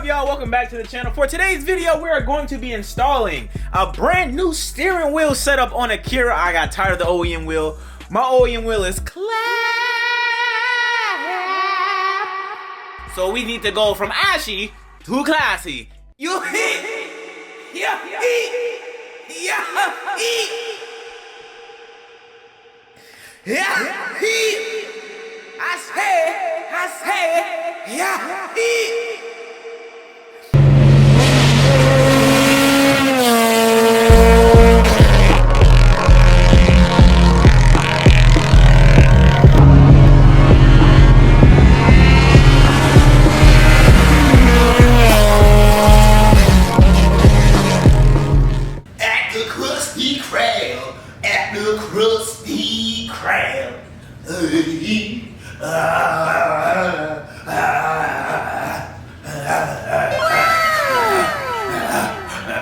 Y'all, welcome back to the channel. For today's video, we are going to be installing a brand new steering wheel setup on Akira. I got tired of the OEM wheel. My OEM wheel is clap. So we need to go from ashy to classy. You hit. Yeah. I say. Yeah.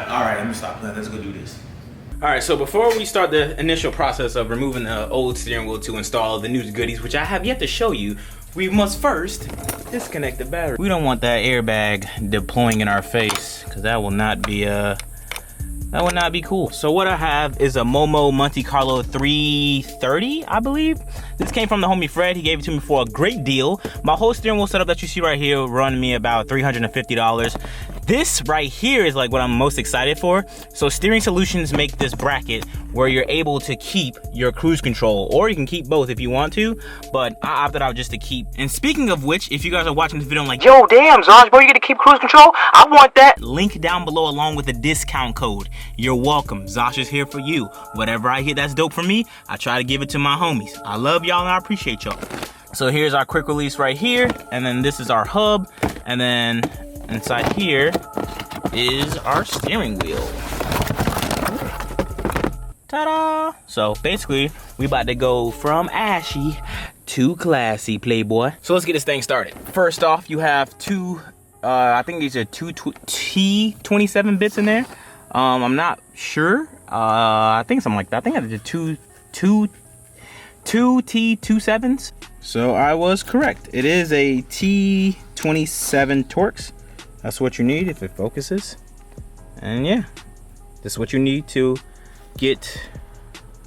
Alright, let me stop. Let's go do this. Alright, so before we start the initial process of removing the old steering wheel to install the new goodies, which I have yet to show you, we must first disconnect the battery. We don't want that airbag deploying in our face, because that will not be cool. So what I have is a Momo Monte Carlo 330, I believe. This came from the homie Fred. He gave it to me for a great deal. My whole steering wheel setup that you see right here run me about $350. This right here is like what I'm most excited for. So Steering Solutions make this bracket where you're able to keep your cruise control, or you can keep both if you want to, but I opted out just to keep. And speaking of which, if you guys are watching this video and like, yo, damn, Zosh, bro, you get to keep cruise control? I want that. Link down below along with the discount code. You're welcome. Zosh is here for you. Whatever I hear that's dope for me, I try to give it to my homies. I love y'all and I appreciate y'all. So here's our quick release right here, and then this is our hub, and then inside here is our steering wheel. Ta-da! So basically, we about to go from ashy to classy, playboy. So let's get this thing started. First off, you have two, I think these are two T27 bits in there. I'm not sure. I think something like that. I think I did two T27s. So I was correct. It is a T27 Torx. That's what you need if it focuses. And yeah, this is what you need to get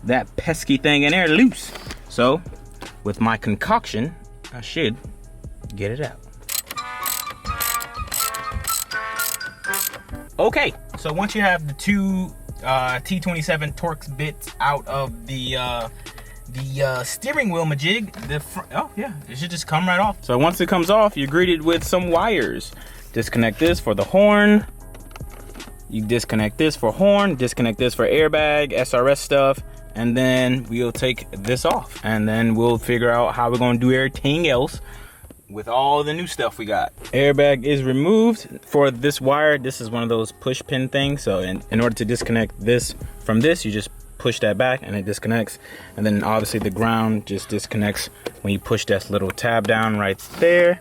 that pesky thing in there loose. So with my concoction, I should get it out. Okay, so once you have the two T27 Torx bits out of the steering wheel majig, oh yeah, it should just come right off. So once it comes off, you're greeted with some wires. Disconnect this for the horn. You disconnect this for horn, disconnect this for airbag, SRS stuff, and then we'll take this off. And then we'll figure out how we're gonna do everything else with all the new stuff we got. Airbag is removed. For this wire, this is one of those push pin things. So in order to disconnect this from this, you just push that back and it disconnects. And then obviously the ground just disconnects when you push that little tab down right there.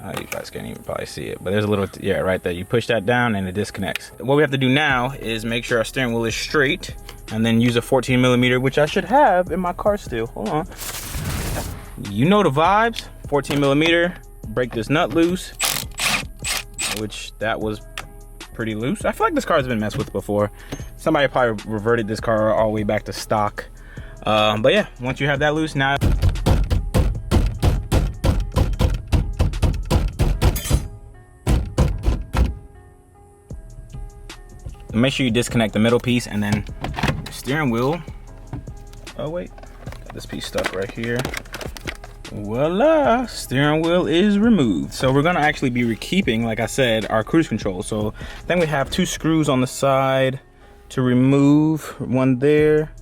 You guys can't even probably see it, but there's a little, yeah, right there. You push that down and it disconnects. What we have to do now is make sure our steering wheel is straight, and then use a 14mm, which I should have in my car still. Hold on. You know the vibes. 14mm, break this nut loose, which that was pretty loose. I feel like this car has been messed with before. Somebody probably reverted this car all the way back to stock. But yeah, once you have that loose, now make sure you disconnect the middle piece, and then the steering wheel. Oh wait, got this piece stuck right here. Voila, steering wheel is removed. So we're gonna actually be keeping, like I said, our cruise control. So then we have two screws on the side to remove, one there,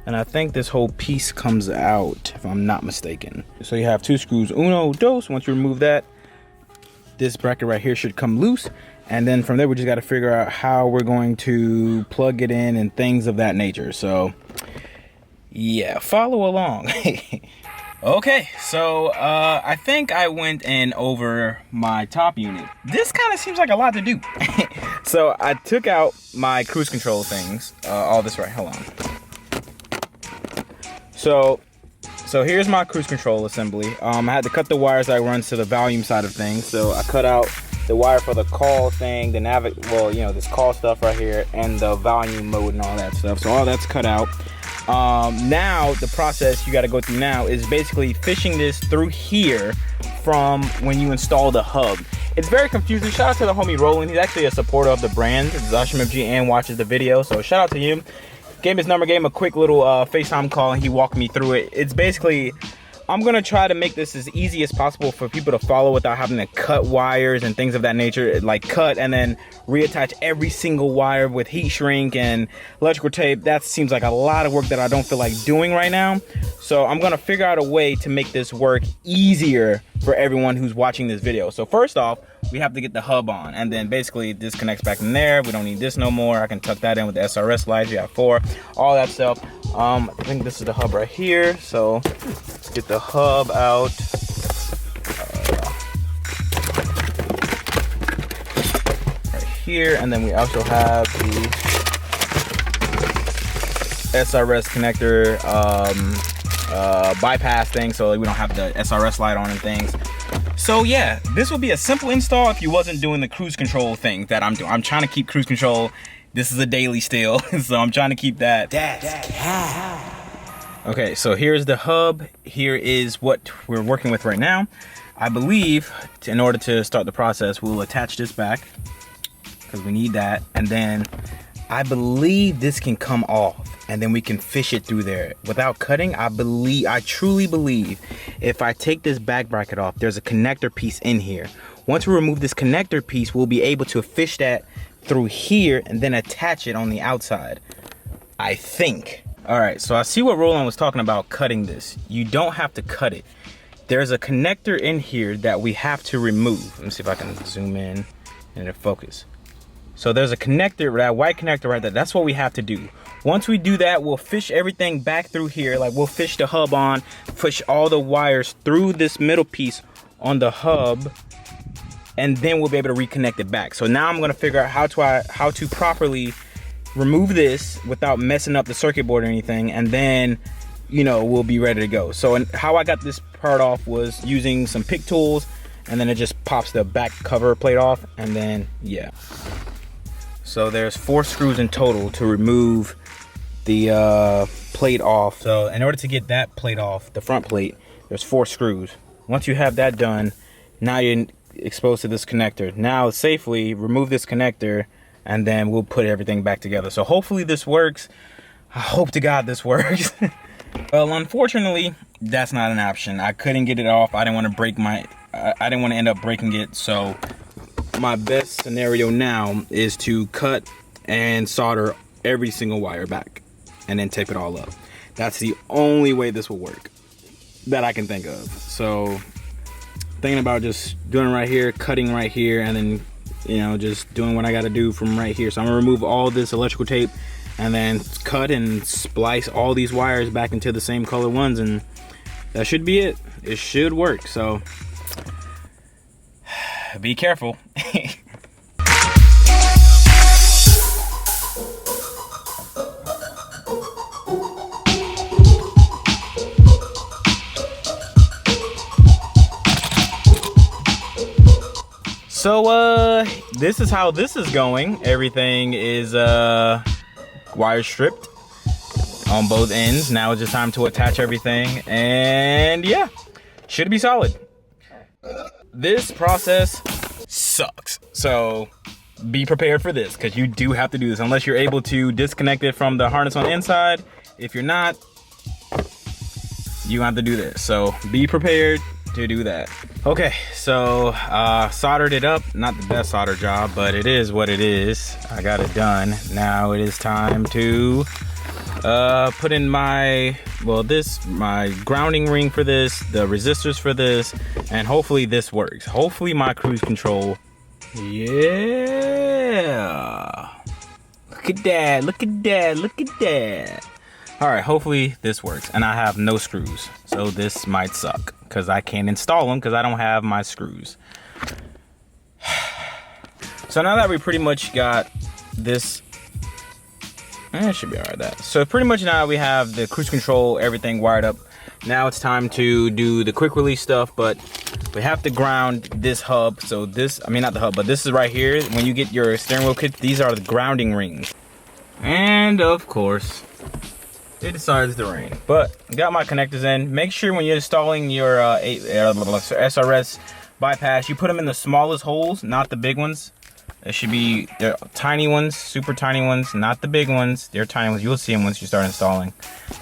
and I think this whole piece comes out if I'm not mistaken. So you have two screws, uno, dos. Once you remove that, this bracket right here should come loose. And then from there, we just got to figure out how we're going to plug it in and things of that nature. So yeah, follow along. Okay, so I think I went in over my top unit. This kind of seems like a lot to do. So I took out my cruise control things, all this right, hold on. So here's my cruise control assembly. I had to cut the wires that runs to the volume side of things. So I cut out the wire for the call thing, the well, you know, this call stuff right here, and the volume mode and all that stuff. So all that's cut out. Now the process you got to go through now is basically fishing this through here from when you install the hub. It's very confusing. Shout out to the homie Roland. He's actually a supporter of the brand, Zosh MFG, and watches the video. So shout out to him. Gave him his number, gave him a quick little FaceTime call, and he walked me through it. It's basically, I'm gonna try to make this as easy as possible for people to follow without having to cut wires and things of that nature. Like cut and then reattach every single wire with heat shrink and electrical tape. That seems like a lot of work that I don't feel like doing right now. So I'm gonna figure out a way to make this work easier for everyone who's watching this video. So first off, we have to get the hub on, and then basically this connects back in there. We don't need this no more. I can tuck that in with the SRS slides. You have 4, all that stuff. I think this is the hub right here. So let's get the hub out. Right here, and then we also have the SRS connector bypass thing, so we don't have the SRS light on and things. So yeah, this will be a simple install if you wasn't doing the cruise control thing that I'm doing. I'm trying to keep cruise control. This is a daily still, so I'm trying to keep that. Okay, so here's the hub. Here is what we're working with right now. I believe in order to start the process, we'll attach this back because we need that. And then I believe this can come off, and then we can fish it through there without cutting. I truly believe if I take this back bracket off, there's a connector piece in here. Once we remove this connector piece, we'll be able to fish that through here and then attach it on the outside, I think. All right, so I see what Roland was talking about cutting this. You don't have to cut it. There's a connector in here that we have to remove. Let me see if I can zoom in and it'll focus. So there's a connector, that white connector right there. That's what we have to do. Once we do that, we'll fish everything back through here. Like we'll fish the hub on, push all the wires through this middle piece on the hub, and then we'll be able to reconnect it back. So now I'm gonna figure out how to properly remove this without messing up the circuit board or anything, and then, you know, we'll be ready to go. So how I got this part off was using some pick tools, and then it just pops the back cover plate off, and then yeah. So there's 4 screws in total to remove the plate off. So in order to get that plate off, the front plate, there's 4 screws. Once you have that done, now you're exposed to this connector. Now safely remove this connector, and then we'll put everything back together. So hopefully this works. I hope to God this works. Well, unfortunately, that's not an option. I couldn't get it off. I didn't want to break I didn't want to end up breaking it. So my best scenario now is to cut and solder every single wire back and then tape it all up. That's the only way this will work that I can think of. So thinking about just doing it right here, cutting right here, and then, you know, just doing what I got to do from right here. So I'm gonna remove all this electrical tape and then cut and splice all these wires back into the same color ones, and that should be it. It should work. So be careful. So this is how this is going. Everything is wire stripped on both ends. Now it's just time to attach everything, and yeah, should be solid. This process sucks, so be prepared for this, because you do have to do this unless you're able to disconnect it from the harness on the inside. If you're not, you have to do this, so be prepared to do that. Okay, so soldered it up. Not the best solder job, but it is what it is. I got it done. Now it is time to put in my grounding ring for this, the resistors for this, and hopefully this works. Hopefully my cruise control. Yeah, look at that, look at that, look at that. All right, hopefully this works. And I have no screws, so this might suck because I can't install them because I don't have my screws. So now that we pretty much got this, it should be all right. That. So pretty much now we have the cruise control, everything wired up. Now it's time to do the quick release stuff, but we have to ground this hub. So this, I mean not the hub, but this is right here. When you get your steering wheel kit, these are the grounding rings. And of course, it decides to rain. But got my connectors in. Make sure when you're installing your SRS bypass, you put them in the smallest holes, not the big ones. It should be the tiny ones, super tiny ones, not the big ones. They're tiny ones. You'll see them once you start installing.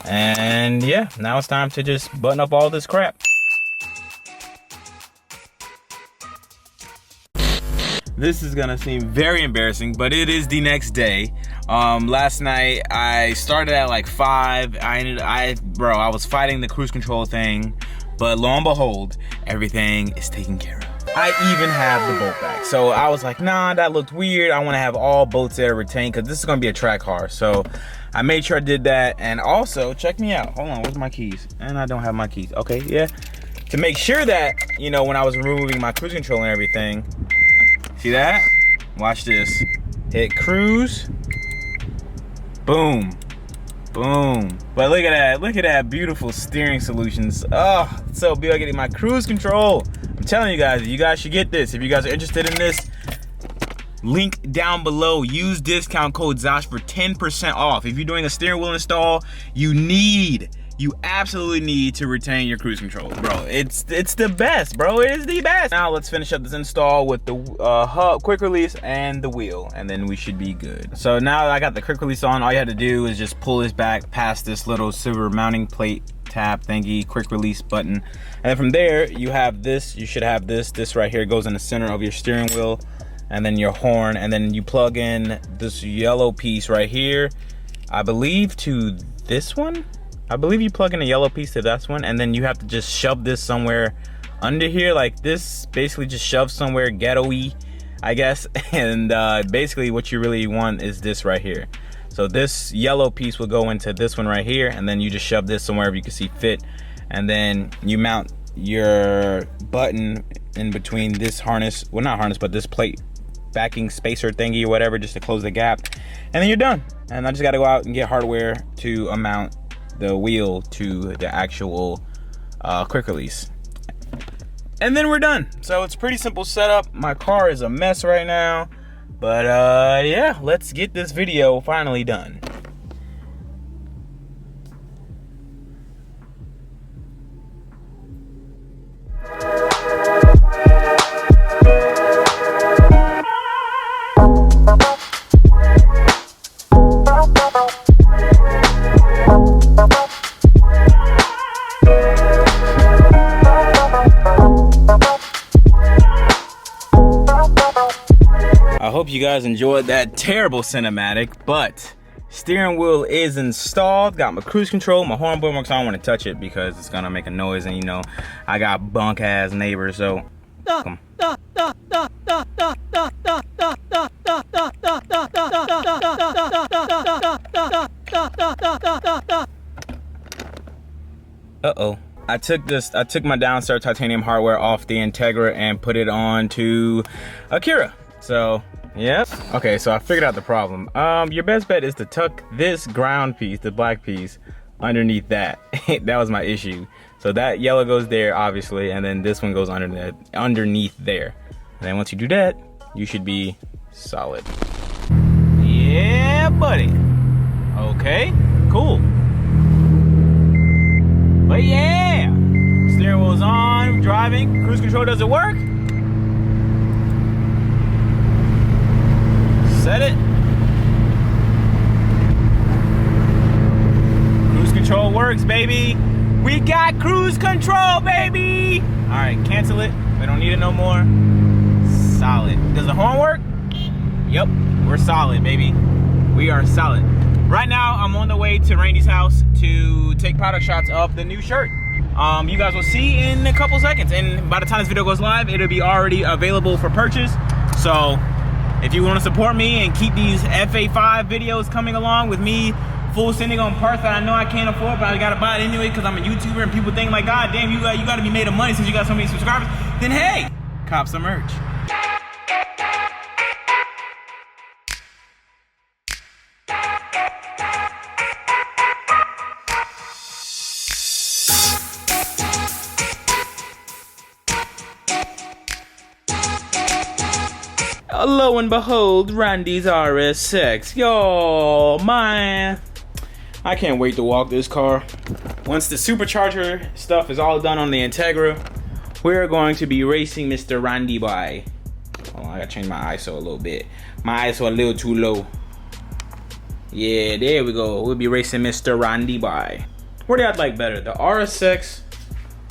And yeah, now it's time to just button up all this crap. This is gonna seem very embarrassing, but it is the next day. Last night I started at like 5. I was fighting the cruise control thing, but lo and behold, everything is taken care of. I even have the bolt back. So I was like, nah, that looked weird. I want to have all bolts there retained because this is going to be a track car. So I made sure I did that. And also, check me out. Hold on, where's my keys? And I don't have my keys. Okay, yeah. To make sure that, you know, when I was removing my cruise control and everything, see that? Watch this. Hit cruise. Boom. Boom. But look at that beautiful steering solutions. Oh, it's so beautiful. Getting my cruise control. I'm telling you guys should get this. If you guys are interested in this, link down below. Use discount code Zosh for 10% off. If you're doing a steering wheel install, you absolutely need to retain your cruise control, bro. It's the best, bro. It is the best. Now let's finish up this install with the hub, quick release, and the wheel, and then we should be good. So now that I got the quick release on, all you had to do is just pull this back past this little silver mounting plate tab thingy, quick release button, and then from there you have this. You should have this right here. Goes in the center of your steering wheel, and then your horn, and then you plug in this yellow piece right here, I believe, to this one. I believe you plug in a yellow piece to this one, and then you have to just shove this somewhere under here, like this. Basically just shove somewhere ghetto-y, I guess. And basically what you really want is this right here. So this yellow piece will go into this one right here, and then you just shove this somewhere you can see fit, and then you mount your button in between this harness, well not harness, but this plate backing spacer thingy or whatever, just to close the gap, and then you're done. And I just got to go out and get hardware to mount the wheel to the actual quick release, and then we're done. So it's pretty simple setup. My car is a mess right now, but yeah, let's get this video finally done. I hope you guys enjoyed that terrible cinematic, but steering wheel is installed. Got my cruise control, my horn board works. I don't want to touch it because it's gonna make a noise, and you know I got bunk ass neighbors, so come. Uh-oh. I took my downstar titanium hardware off the Integra and put it on to Akira. So, yep. Okay, so I figured out the problem. Your best bet is to tuck this ground piece, the black piece, underneath that. That was my issue. So that yellow goes there, obviously, and then this one goes underneath there. And then once you do that, you should be solid. Yeah, buddy. Okay, cool. But yeah, steering wheel's on, driving, cruise control doesn't work. Set it. Cruise control works, baby. We got cruise control, baby. All right, cancel it. We don't need it no more. Solid. Does the horn work? Yep, we're solid, baby. We are solid. Right now, I'm on the way to Randy's house to take product shots of the new shirt. You guys will see in a couple seconds, and by the time this video goes live, it'll be already available for purchase. So if you want to support me and keep these FA5 videos coming along with me full sending on parts that I know I can't afford, but I gotta buy it anyway because I'm a YouTuber and people think like, God damn, you gotta be made of money since you got so many subscribers. Then hey, cop some merch. Lo and behold, Randy's RS6. Yo, man. I can't wait to walk this car. Once the supercharger stuff is all done on the Integra, we're going to be racing Mr. Randy by. Hold on, I gotta change my ISO a little bit. My ISO a little too low. Yeah, there we go. We'll be racing Mr. Randy by. What do y'all like better, the RS6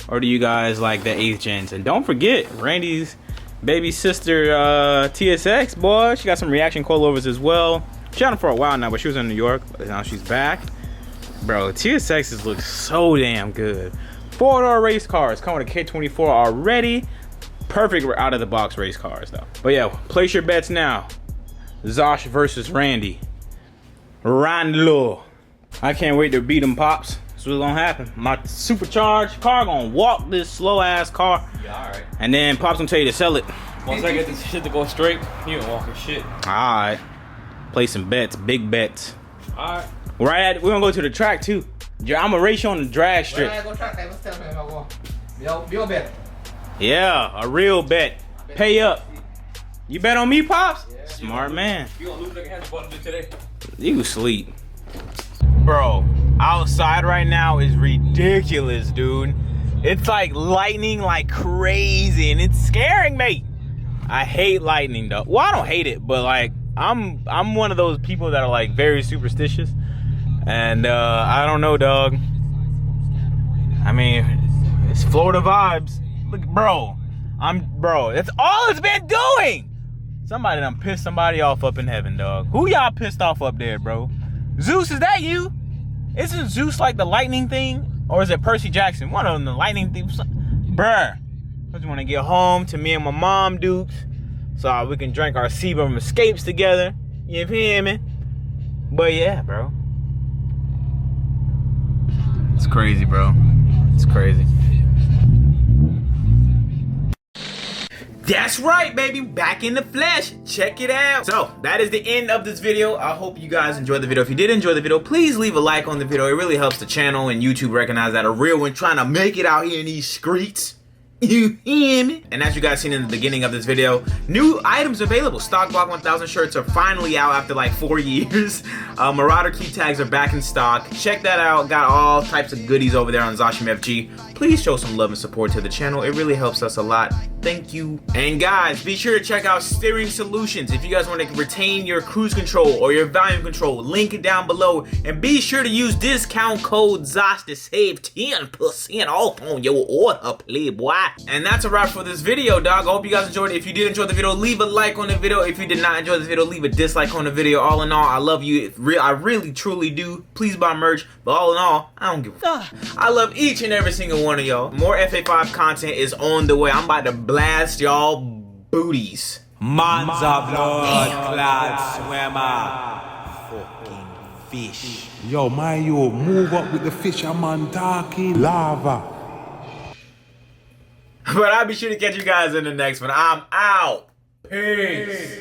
or do you guys like the 8th gens? And don't forget, Randy's baby sister TSX, boy, she got some Riaction Coilovers as well. She had them for a while now, but she was in New York, but now she's back. Bro, TSXs look so damn good. 4-door race cars come with a K24 already. Perfect out of the box race cars though. But yeah, place your bets now. Zosh versus Randy. Randlo. I can't wait to beat them, pops. That's what's gonna happen. My supercharged car gonna walk this slow ass car. Yeah, alright. And then Pop's gonna tell you to sell it. Once I get this shit to go straight, you ain't walking shit. Alright. Play some bets, big bets. Alright. We're gonna go to the track too. I'm gonna race you on the drag strip. Yeah, a real bet. Pay up. You bet on me, Pops? Yeah. Smart man. You gonna lose like a hand button today. You sleep. Bro, outside right now is ridiculous, dude. It's like lightning like crazy and it's scaring me. I hate lightning though. Well, I don't hate it, but like I'm one of those people that are like very superstitious. And I don't know, dog. I mean, it's Florida vibes. Look, bro, that's all it's been doing. Somebody done pissed somebody off up in heaven, dog. Who y'all pissed off up there, bro? Zeus, is that you? Isn't Zeus like the lightning thing? Or is it Percy Jackson? One of them, the lightning thing. Bruh. I just want to get home to me and my mom, Dukes, so we can drink our Sebum Escapes together. You feel me? But yeah, bro. It's crazy, bro. It's crazy. That's right, baby. Back in the flesh. Check it out. So, that is the end of this video. I hope you guys enjoyed the video. If you did enjoy the video, please leave a like on the video. It really helps the channel and YouTube recognize that a real one trying to make it out here in these streets. You hear me? And as you guys seen in the beginning of this video, new items available. Stock Block 1000 shirts are finally out after like 4 years. Marauder key tags are back in stock. Check that out. Got all types of goodies over there on Zosh FG. Please show some love and support to the channel. It really helps us a lot. Thank you. And guys, be sure to check out Steering Solutions. If you guys want to retain your cruise control or your volume control, link it down below. And be sure to use discount code ZOSH to save 10% off on your order, playboy. And that's a wrap for this video, dog. I hope you guys enjoyed it. If you did enjoy the video, leave a like on the video. If you did not enjoy this video, leave a dislike on the video. All in all, I love you. I really, truly do. Please buy merch. But all in all, I don't give a fuck. I love each and every single one of y'all. More FA5 content is on the way. I'm about to blast y'all booties. Manza blood clad swimmer. Fucking fish. Yo, Mayo, move up with the fisherman talking. Lava. But I'll be sure to catch you guys in the next one. I'm out. Peace.